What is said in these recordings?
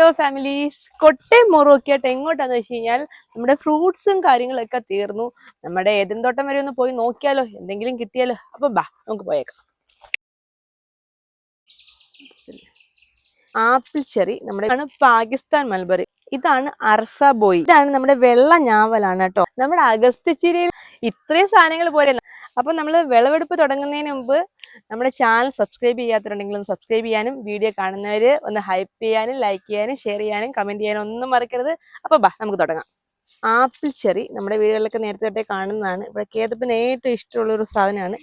Hello families, കൊട്ടയും മുറുക്കിയിട്ട് എങ്ങോട്ടാന്ന് വെച്ച് കഴിഞ്ഞാൽ നമ്മുടെ ഫ്രൂട്ട്സും കാര്യങ്ങളൊക്കെ തീർന്നു. നമ്മുടെ ഏതെൻ തോട്ടം വരെ ഒന്ന് പോയി നോക്കിയാലോ, എന്തെങ്കിലും കിട്ടിയാലോ. അപ്പൊ ബാ നമുക്ക് പോയേക്കാം. ആപ്പിൾ ചെറി നമ്മുടെ പാകിസ്ഥാൻ മൽബറി, ഇതാണ് അർസ ബോയ്, ഇതാണ് നമ്മുടെ വെള്ള ഞാവലാണ് കേട്ടോ. നമ്മുടെ അഗസ്ത്യച്ചിരിയിൽ ഇത്രയും സാധനങ്ങൾ പോരെ. അപ്പൊ നമ്മൾ വിളവെടുപ്പ് തുടങ്ങുന്നതിന് മുമ്പ് നമ്മുടെ ചാനൽ സബ്സ്ക്രൈബ് ചെയ്യാത്തവരുണ്ടെങ്കിൽ ഒന്ന് സബ്സ്ക്രൈബ് ചെയ്യാനും, വീഡിയോ കാണുന്നവര് ഒന്ന് ഹൈപ്പ് ചെയ്യാനും, ലൈക്ക് ചെയ്യാനും, ഷെയർ ചെയ്യാനും, കമന്റ് ചെയ്യാനും ഒന്നും മറക്കരുത്. അപ്പൊ ബാ നമുക്ക് തുടങ്ങാം. ആപ്പിൾ ചെറി നമ്മുടെ വീടുകളിലൊക്കെ നേരത്തെ തൊട്ടേ കാണുന്നതാണ്. ഇവിടെ കേതപ്പിന് ഏറ്റവും ഇഷ്ടമുള്ള ഒരു സാധനമാണ്.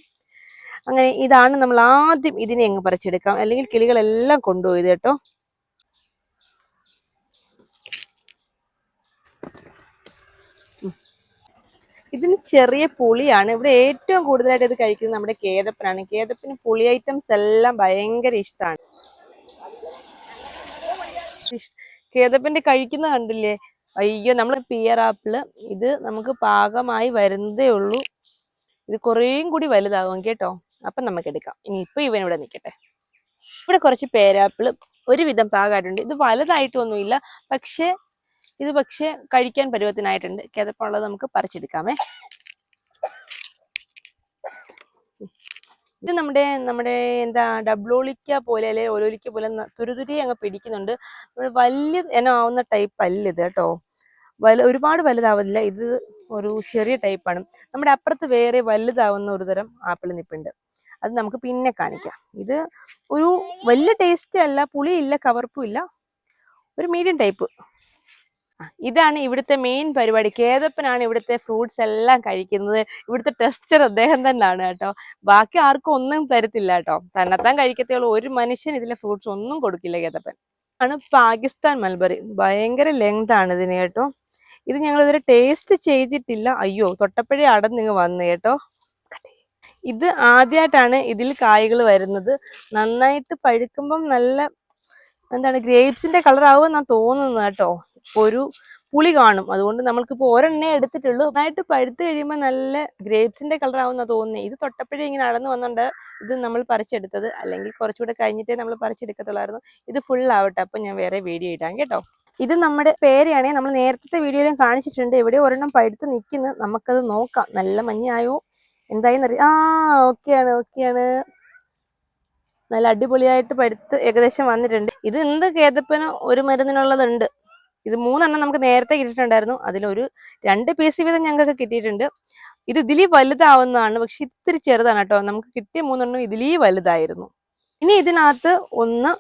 അങ്ങനെ ഇതാണ് നമ്മൾ ആദ്യം ഇതിനെ അങ്ങ് പറിച്ചെടുക്കാം, അല്ലെങ്കിൽ കിളികളെല്ലാം കൊണ്ടുപോയത് കേട്ടോ. ഇതിന് ചെറിയ പുളിയാണ്. ഇവിടെ ഏറ്റവും കൂടുതലായിട്ട് ഇത് കഴിക്കുന്നത് നമ്മുടെ കേതപ്പനാണ്. കേതപ്പിന് പുളി ഐറ്റംസ് എല്ലാം ഭയങ്കര ഇഷ്ടമാണ്. കേതപ്പിന്റെ കഴിക്കുന്ന കണ്ടില്ലേ, അയ്യോ. നമ്മൾ പിയർ ആപ്പിള്, ഇത് നമുക്ക് പാകമായി വരുന്നതേ ഉള്ളൂ. ഇത് കുറേയും കൂടി വലുതാകും കേട്ടോ. അപ്പം നമുക്ക് എടുക്കാം. ഇനി ഇപ്പൊ ഇവനിവിടെ നിൽക്കട്ടെ. ഇവിടെ കുറച്ച് പേരാപ്പിള് ഒരുവിധം പാകമായിട്ടുണ്ട്. ഇത് വലുതായിട്ടൊന്നുമില്ല, പക്ഷെ കഴിക്കാൻ പരുവത്തിനായിട്ടുണ്ട്. കേതപ്പുള്ളത് നമുക്ക് പറിച്ചെടുക്കാമേ. ഇത് നമ്മുടെ എന്താ ഡബ്ലോളിക്ക പോലെ അല്ലെ ഒലോലിക്ക പോലെ തുരുതുരി അങ്ങ് പിടിക്കുന്നുണ്ട്. വലിയ ഇനമാവുന്ന ടൈപ്പ് അല്ല ഇത് കേട്ടോ. ഒരുപാട് വലുതാവില്ല. ഇത് ഒരു ചെറിയ ടൈപ്പാണ്. നമ്മുടെ അപ്പുറത്ത് വേറെ വലുതാവുന്ന ഒരു തരം ആപ്പിൾ നിപ്പുണ്ട്. അത് നമുക്ക് പിന്നെ കാണിക്കാം. ഇത് ഒരു വലിയ ടേസ്റ്റ് അല്ല, പുളിയില്ല, കവർപ്പും ഇല്ല, ഒരു മീഡിയം ടൈപ്പ്. ഇതാണ് ഇവിടുത്തെ മെയിൻ പരിപാടി. കേതപ്പനാണ് ഇവിടുത്തെ ഫ്രൂട്ട്സ് എല്ലാം കഴിക്കുന്നത്. ഇവിടുത്തെ ടെസ്റ്റർ അദ്ദേഹം തന്നെയാണ് കേട്ടോ. ബാക്കി ആർക്കും ഒന്നും തരത്തില്ല കേട്ടോ. തന്നെത്താൻ കഴിക്കത്തുള്ളൂ. ഒരു മനുഷ്യൻ ഇതിലെ ഫ്രൂട്ട്സ് ഒന്നും കൊടുക്കില്ല കേതപ്പൻ. ആണ് പാകിസ്ഥാൻ മൽബറി. ഭയങ്കര ലെങ്ത് ആണ് ഇതിന് കേട്ടോ. ഇത് ഞങ്ങൾ ഇതുവരെ ടേസ്റ്റ് ചെയ്തിട്ടില്ല. അയ്യോ, തൊട്ടപ്പഴേ അടന്നിങ്ങ് വന്നു കേട്ടോ. ഇത് ആദ്യമായിട്ടാണ് ഇതിൽ കായ്കൾ വരുന്നത്. നന്നായിട്ട് പഴുക്കുമ്പം നല്ല എന്താണ് ഗ്രേപ്സിന്റെ കളർ ആവുമെന്നാ തോന്നുന്നത് കേട്ടോ. ഒരു പുളി കാണും, അതുകൊണ്ട് നമ്മൾക്കിപ്പോ ഒരെണ്ണേ എടുത്തിട്ടുള്ളൂ. നന്നായിട്ട് പഴുത്ത് കഴിയുമ്പോൾ നല്ല ഗ്രേപ്സിന്റെ കളർ ആവുമെന്നാ തോന്നുന്നത്. ഇത് തൊട്ടപ്പഴേ ഇങ്ങനെ അടന്നു വന്നുകൊണ്ട് ഇത് നമ്മൾ പറിച്ചെടുത്തത്. അല്ലെങ്കിൽ കുറച്ചുകൂടെ കഴിഞ്ഞിട്ടേ നമ്മൾ പറിച്ചെടുക്കത്തുള്ളായിരുന്നു. ഇത് ഫുൾ ആവട്ടെ, അപ്പൊ ഞാൻ വേറെ വീഡിയോ ഇടാം കേട്ടോ. ഇത് നമ്മുടെ പേരയാണേ. നമ്മൾ നേരത്തെ വീഡിയോയിലും കാണിച്ചിട്ടുണ്ട്. എവിടെ ഒരെണ്ണം പഴുത്ത് നിൽക്കുന്നു, നമുക്കത് നോക്കാം. നല്ല മഞ്ഞായോ എന്തായെന്നറിയാം. ഓക്കെയാണ്. നല്ല അടിപൊളിയായിട്ട് പഴുത്ത് ഏകദേശം വന്നിട്ടുണ്ട്. ഇത് എന്ത് കേതപ്പന് ഒരു മരുന്നിനുള്ളതുണ്ട്. ഇത് 3 എണ്ണം നമുക്ക് നേരത്തെ കിട്ടിയിട്ടുണ്ടായിരുന്നു. അതിലൊരു 2 പീസ് വീതം ഞങ്ങൾക്ക് കിട്ടിയിട്ടുണ്ട്. ഇത് ഇതിലീ വലുതാവുന്നതാണ്, പക്ഷെ ഇത്തിരി ചെറുതാണ് കേട്ടോ. നമുക്ക് കിട്ടിയ 3 എണ്ണം ഇതിലീ വലുതായിരുന്നു. ഇനി ഇതിനകത്ത് 1,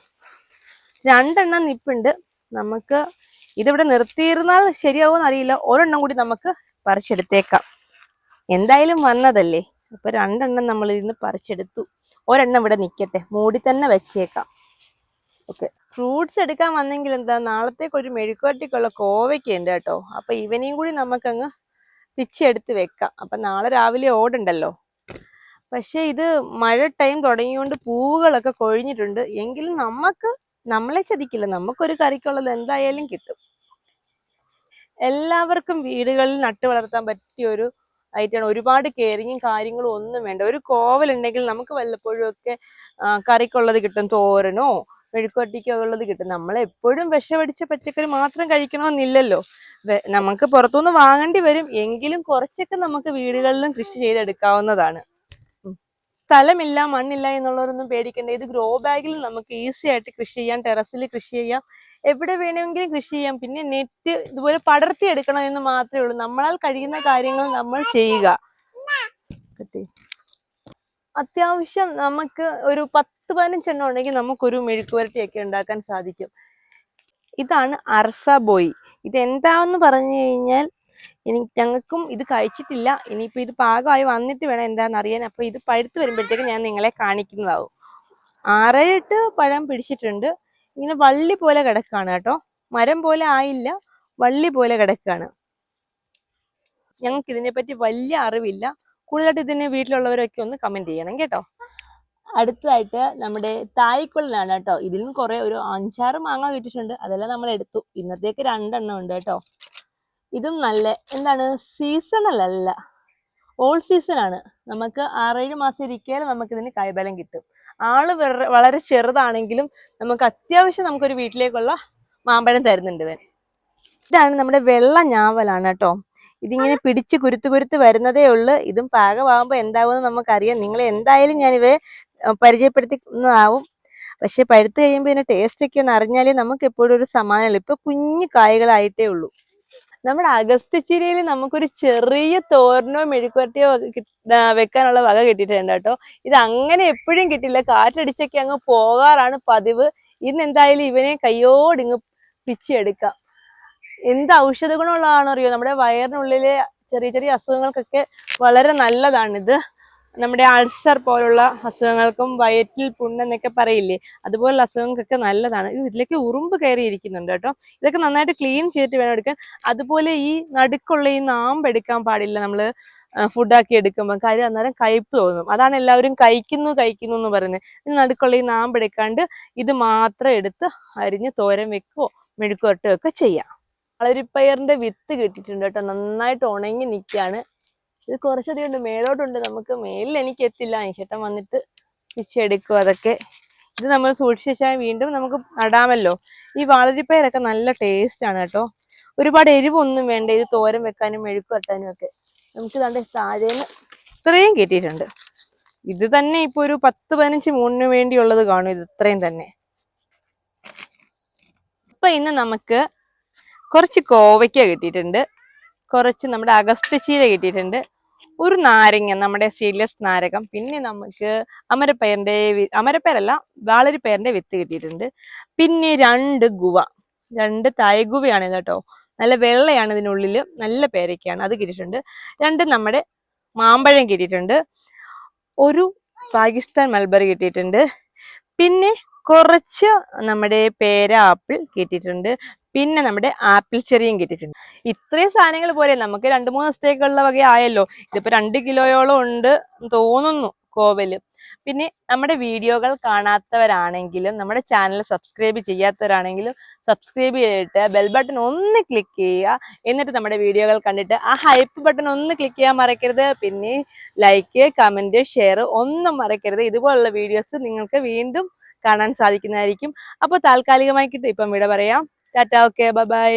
2 എണ്ണം നിപ്പുണ്ട്. നമുക്ക് ഇതിവിടെ നിർത്തിയിരുന്നാൽ ശരിയാവുമെന്ന് അറിയില്ല. ഒരെണ്ണം കൂടി നമുക്ക് പറിച്ചെടുത്തേക്കാം. എന്തായാലും വന്നതല്ലേ, അപ്പൊ 2 എണ്ണം നമ്മൾ ഇതിന് പറിച്ചെടുത്തു. ഒരെണ്ണം ഇവിടെ നിൽക്കട്ടെ, മൂടി തന്നെ വെച്ചേക്കാം. ഓക്കെ, ഫ്രൂട്ട്സ് എടുക്കാൻ വന്നെങ്കിൽ എന്താ, നാളത്തേക്ക് ഒരു മെഴുക്കുവരട്ടിക്കുള്ള കോവയ്ക്ക ഉണ്ട് കേട്ടോ. അപ്പൊ ഇവനെയും കൂടി നമുക്കങ്ങ് പിച്ചെടുത്ത് വെക്കാം. അപ്പൊ നാളെ രാവിലെ ഓടുണ്ടല്ലോ. പക്ഷെ ഇത് മഴ ടൈം തുടങ്ങിയോണ്ട് പൂവുകളൊക്കെ കൊഴിഞ്ഞിട്ടുണ്ട്. എങ്കിലും നമ്മളെ ചതിക്കില്ല, നമുക്കൊരു കറിക്കുള്ളത് എന്തായാലും കിട്ടും. എല്ലാവർക്കും വീടുകളിൽ നട്ടു വളർത്താൻ പറ്റിയ ഒരു ഐറ്റാണ്. ഒരുപാട് കെയറിങ്ങും കാര്യങ്ങളും ഒന്നും വേണ്ട. ഒരു കോവലുണ്ടെങ്കിൽ നമുക്ക് വല്ലപ്പോഴും ഒക്കെ കറിക്കുള്ളത് കിട്ടും. തോരനോ മെഴുക്കുവരട്ടിക്കോ ഉള്ളത് കിട്ടും. നമ്മളെപ്പോഴും വിഷമടിച്ച പച്ചക്കറി മാത്രം കഴിക്കണമെന്നില്ലല്ലോ. നമുക്ക് പുറത്തുനിന്ന് വാങ്ങേണ്ടി വരും. എങ്കിലും കുറച്ചൊക്കെ നമുക്ക് വീടുകളിലും കൃഷി ചെയ്തെടുക്കാവുന്നതാണ്. സ്ഥലമില്ല, മണ്ണില്ല എന്നുള്ളവരൊന്നും പേടിക്കണ്ട. ഇത് ഗ്രോ ബാഗിൽ നമുക്ക് ഈസി ആയിട്ട് കൃഷി ചെയ്യാം. ടെറസിൽ കൃഷി ചെയ്യാം, എവിടെ വേണമെങ്കിലും കൃഷി ചെയ്യാം. പിന്നെ നെറ്റ് ഇതുപോലെ പടർത്തി എടുക്കണം എന്ന് മാത്രമേ ഉള്ളൂ. നമ്മളാൽ കഴിയുന്ന കാര്യങ്ങൾ നമ്മൾ ചെയ്യുക. അത്യാവശ്യം നമുക്ക് ഒരു 10-15 എണ്ണം ഉണ്ടെങ്കിൽ നമുക്കൊരു മെഴുക്കുവരട്ടിയൊക്കെ ഉണ്ടാക്കാൻ സാധിക്കും. ഇതാണ് അർസ ബോയ്. ഇതെന്താന്ന് പറഞ്ഞു കഴിഞ്ഞാൽ ഞങ്ങൾക്കും ഇത് കഴിച്ചിട്ടില്ല. ഇനിയിപ്പോൾ ഇത് പാകമായി വന്നിട്ട് വേണം എന്താണെന്ന് അറിയാൻ. അപ്പൊ ഇത് പഴുത്ത് വരുമ്പോഴത്തേക്ക് ഞാൻ നിങ്ങളെ കാണിക്കുന്നതാവും. 6-8 പഴം പിടിച്ചിട്ടുണ്ട്. ഇങ്ങനെ വള്ളി പോലെ കിടക്കാണ് കേട്ടോ. മരം പോലെ ആയില്ല, വള്ളി പോലെ കിടക്കാണ്. ഞങ്ങൾക്ക് ഇതിനെപ്പറ്റി വലിയ അറിവില്ല. കൂടുതലായിട്ട് ഇതിന് വീട്ടിലുള്ളവരൊക്കെ ഒന്ന് കമന്റ് ചെയ്യണം കേട്ടോ. അടുത്തതായിട്ട് നമ്മുടെ തായ്ക്കുള്ളനാണ് കേട്ടോ. ഇതിലും കുറെ ഒരു 5-6 മാങ്ങ കിട്ടിയിട്ടുണ്ട്. അതെല്ലാം നമ്മൾ എടുത്തു. ഇന്നത്തേക്ക് 2 എണ്ണം ഉണ്ട് കേട്ടോ. ഇതും നല്ല എന്താണ്, സീസണലല്ല, ഓൾ സീസൺ ആണ്. നമുക്ക് 6-7 മാസം ഇരിക്കാതെ നമുക്ക് ഇതിന് കായ്ഫലം കിട്ടും. ആള് വളരെ ചെറുതാണെങ്കിലും നമുക്ക് അത്യാവശ്യം നമുക്കൊരു വീട്ടിലേക്കുള്ള മാമ്പഴം തരുന്നുണ്ട് ഇവൻ. ഇതാണ് നമ്മുടെ വെള്ള ഞാവലാണ് കേട്ടോ. ഇതിങ്ങനെ പിടിച്ച് കുരുത്ത് കുരുത്ത് വരുന്നതേ ഉള്ളു. ഇതും പാകമാകുമ്പോൾ എന്താവുമെന്ന് നമുക്കറിയാം. നിങ്ങളെ എന്തായാലും ഞാനിവയെ പരിചയപ്പെടുത്തുന്നതാവും. പക്ഷെ പഴുത്ത് കഴിയുമ്പോൾ ഇതിന്റെ ടേസ്റ്റ് ഒക്കെ ഒന്ന് അറിഞ്ഞാലേ നമുക്ക് എപ്പോഴും ഒരു സമാധാനമുള്ളൂ. ഇപ്പൊ കുഞ്ഞു കായ്കളായിട്ടേ ഉള്ളൂ. നമ്മുടെ അഗസ്ത്യച്ചിരിയിൽ നമുക്കൊരു ചെറിയ തോരനോ മെഴുക്കുവരട്ടിയോ വെക്കാനുള്ള വക കിട്ടിയിട്ടുണ്ട് കേട്ടോ. ഇത് അങ്ങനെ എപ്പോഴും കിട്ടില്ല, കാറ്റടിച്ചൊക്കെ അങ്ങ് പോകാറാണ് പതിവ്. ഇന്ന് എന്തായാലും ഇവനെ കയ്യോടിങ്ങ് പിച്ചെടുക്കാം. എന്ത് ഔഷധ ഗുണമുള്ളതാണോ അറിയോ, നമ്മുടെ വയറിനുള്ളിലെ ചെറിയ ചെറിയ അസുഖങ്ങൾക്കൊക്കെ വളരെ നല്ലതാണിത്. നമ്മുടെ അൾസർ പോലുള്ള അസുഖങ്ങൾക്കും വയറ്റിൽ പുണ്ണെന്നൊക്കെ പറയില്ലേ, അതുപോലുള്ള അസുഖങ്ങൾക്കൊക്കെ നല്ലതാണ്. ഇതിലേക്ക് ഉറുമ്പ് കയറി ഇരിക്കുന്നുണ്ട് കേട്ടോ. ഇതൊക്കെ നന്നായിട്ട് ക്ലീൻ ചെയ്തിട്ട് വേണം എടുക്കാൻ. അതുപോലെ ഈ നടുക്കുള്ള ഈ നാമ്പ് എടുക്കാൻ പാടില്ല നമ്മൾ ഫുഡാക്കി എടുക്കുമ്പോൾ. കാര്യം അന്നേരം കയ്പ്പ് തോന്നും. അതാണ് എല്ലാവരും കഴിക്കുന്നു കഴിക്കുന്നു എന്ന് പറയുന്നത്. ഈ നടുക്കുള്ള ഈ നാമ്പ് എടുക്കാണ്ട് ഇത് മാത്രം എടുത്ത് അരിഞ്ഞ് തോരൻ വെക്കുകയോ മെഴുക്കുവരട്ടുകയോ ഒക്കെ ചെയ്യാം. കളരിപ്പയറിന്റെ വിത്ത് കിട്ടിയിട്ടുണ്ട് കേട്ടോ. നന്നായിട്ട് ഉണങ്ങി നിൽക്കുകയാണ്. ഇത് കുറച്ചധികം ഉണ്ട്, മേലോട്ടുണ്ട്. നമുക്ക് മേലിൽ എനിക്ക് എത്തില്ല, ചേട്ടൻ വന്നിട്ട് പിച്ചെടുക്കും അതൊക്കെ. ഇത് നമ്മൾ സൂക്ഷിച്ച് വെച്ചാൽ വീണ്ടും നമുക്ക് നടാമല്ലോ. ഈ വാളരിപ്പയറൊക്കെ നല്ല ടേസ്റ്റ് ആണ് കേട്ടോ. ഒരുപാട് എരിവൊന്നും വേണ്ട ഇത് തോരൻ വെക്കാനും മെഴുക്ക് വെട്ടാനും ഒക്കെ. നമുക്ക് ദാണ്ടെ താഴേന്ന് ഇത്രയും കിട്ടിയിട്ടുണ്ട്. ഇത് തന്നെ ഇപ്പൊ ഒരു 10-15 മൂന്നിന് വേണ്ടിയുള്ളത് കാണും ഇത് ഇത്രയും തന്നെ. ഇപ്പൊ ഇന്ന് നമുക്ക് കുറച്ച് കോവയ്ക്ക കിട്ടിയിട്ടുണ്ട്, കുറച്ച് നമ്മുടെ അഗസ്ത്യച്ചീര കിട്ടിയിട്ടുണ്ട്, ഒരു നാരങ്ങ നമ്മുടെ സീഡ്ലെസ് നാരകം, പിന്നെ നമുക്ക് അമരപ്പയറല്ല വാളരിപ്പയറിന്റെ വിത്ത് കിട്ടിയിട്ടുണ്ട്, പിന്നെ 2 ഗുവ, 2 തായ്ഗുവയാണ് ഇത് കേട്ടോ. നല്ല വെള്ളയാണ് ഇതിനുള്ളില്, നല്ല പേരയ്ക്കാണ്, അത് കിട്ടിയിട്ടുണ്ട്. 2 നമ്മുടെ മാമ്പഴം കിട്ടിയിട്ടുണ്ട്, ഒരു പാകിസ്ഥാൻ മൽബറി കിട്ടിയിട്ടുണ്ട്, പിന്നെ കുറച്ച് നമ്മുടെ പേര ആപ്പിൾ കിട്ടിയിട്ടുണ്ട്, പിന്നെ നമ്മുടെ ആപ്പിൾ ചെറിയും കിട്ടിയിട്ടുണ്ട്. ഇത്രയും സാധനങ്ങൾ പോരെ, നമുക്ക് 2-3 ദിവസത്തേക്കുള്ള വക ആയല്ലോ. ഇതിപ്പോ 2 കിലോയോളം ഉണ്ട് തോന്നുന്നു കോവല്. പിന്നെ നമ്മുടെ വീഡിയോകൾ കാണാത്തവരാണെങ്കിലും നമ്മുടെ ചാനൽ സബ്സ്ക്രൈബ് ചെയ്യാത്തവരാണെങ്കിലും സബ്സ്ക്രൈബ് ചെയ്തിട്ട് ബെൽ ബട്ടൺ ഒന്ന് ക്ലിക്ക് ചെയ്യുക. എന്നിട്ട് നമ്മുടെ വീഡിയോകൾ കണ്ടിട്ട് ആ ഹൈപ്പ് ബട്ടൺ ഒന്ന് ക്ലിക്ക് ചെയ്യാൻ മറക്കരുത്. പിന്നെ ലൈക്ക്, കമന്റ്, ഷെയർ ഒന്നും മറക്കരുത്. ഇതുപോലുള്ള വീഡിയോസ് നിങ്ങൾക്ക് വീണ്ടും കാണാൻ സാധിക്കുന്നതായിരിക്കും. അപ്പോൾ താൽക്കാലികമായിട്ട് ഇപ്പം വിട പറയാം. Tata, okay, bye bye.